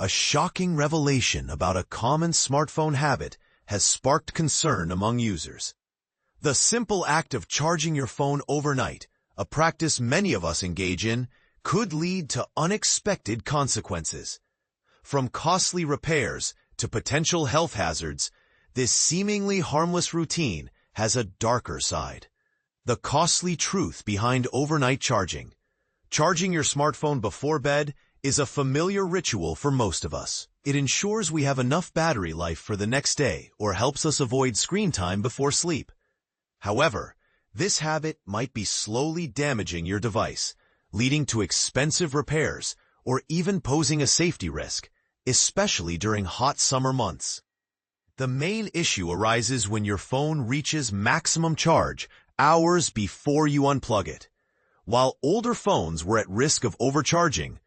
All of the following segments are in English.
A shocking revelation about a common smartphone habit has sparked concern among users. The simple act of charging your phone overnight, a practice many of us engage in, could lead to unexpected consequences. From costly repairs to potential health hazards, this seemingly harmless routine has a darker side. The costly truth behind overnight charging. Charging your smartphone before bed is a familiar ritual for most of us. It ensures we have enough battery life for the next day or helps us avoid screen time before sleep. However, this habit might be slowly damaging your device, leading to expensive repairs or even posing a safety risk, especially during hot summer months. The main issue arises when your phone reaches maximum charge hours before you unplug it. While older phones were at risk of overcharging,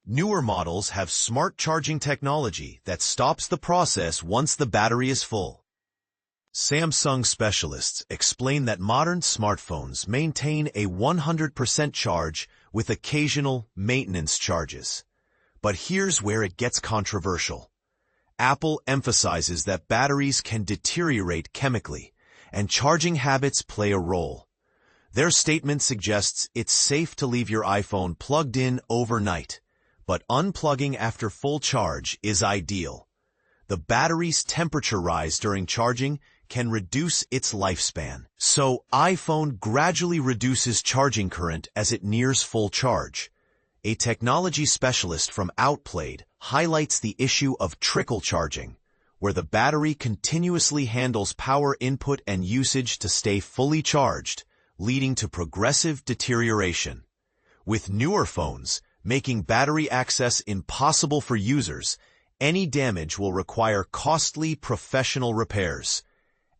newer models have smart charging technology that stops the process once the battery is full. Samsung specialists explain that modern smartphones maintain a 100% charge with occasional maintenance charges. But here's where it gets controversial. Apple emphasizes that batteries can deteriorate chemically, and charging habits play a role. Their statement suggests it's safe to leave your iPhone plugged in overnight, but unplugging after full charge is ideal. The battery's temperature rise during charging can reduce its lifespan, so iPhone gradually reduces charging current as it nears full charge. A technology specialist from Outplayed highlights the issue of trickle charging, where the battery continuously handles power input and usage to stay fully charged, leading to progressive deterioration. With newer phones making battery access impossible for users, any damage will require costly professional repairs.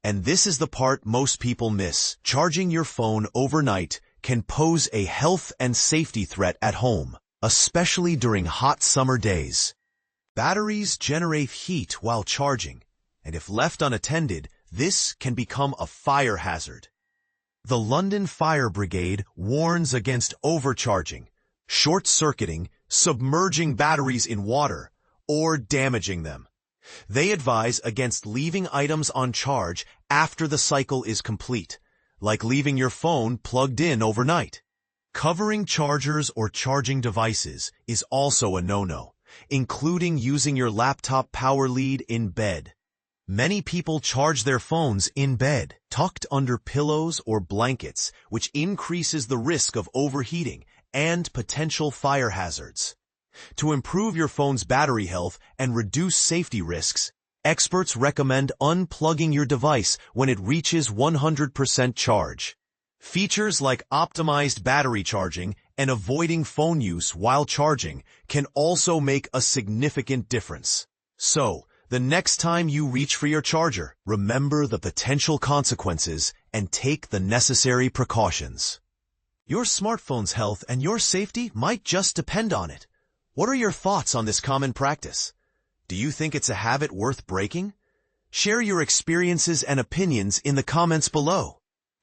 And this is the part most people miss. Charging your phone overnight can pose a health and safety threat at home, especially during hot summer days. Batteries generate heat while charging, and if left unattended, this can become a fire hazard. The London Fire Brigade warns against overcharging, short-circuiting, submerging batteries in water, or damaging them. They advise against leaving items on charge after the cycle is complete, like leaving your phone plugged in overnight. Covering chargers or charging devices is also a no-no, including using your laptop power lead in bed. Many people charge their phones in bed, tucked under pillows or blankets, which increases the risk of overheating and potential fire hazards. To improve your phone's battery health and reduce safety risks, experts recommend unplugging your device when it reaches 100% charge. Features like optimized battery charging and avoiding phone use while charging can also make a significant difference. So, the next time you reach for your charger, remember the potential consequences and take the necessary precautions. Your smartphone's health and your safety might just depend on it. What are your thoughts on this common practice? Do you think it's a habit worth breaking? Share your experiences and opinions in the comments below.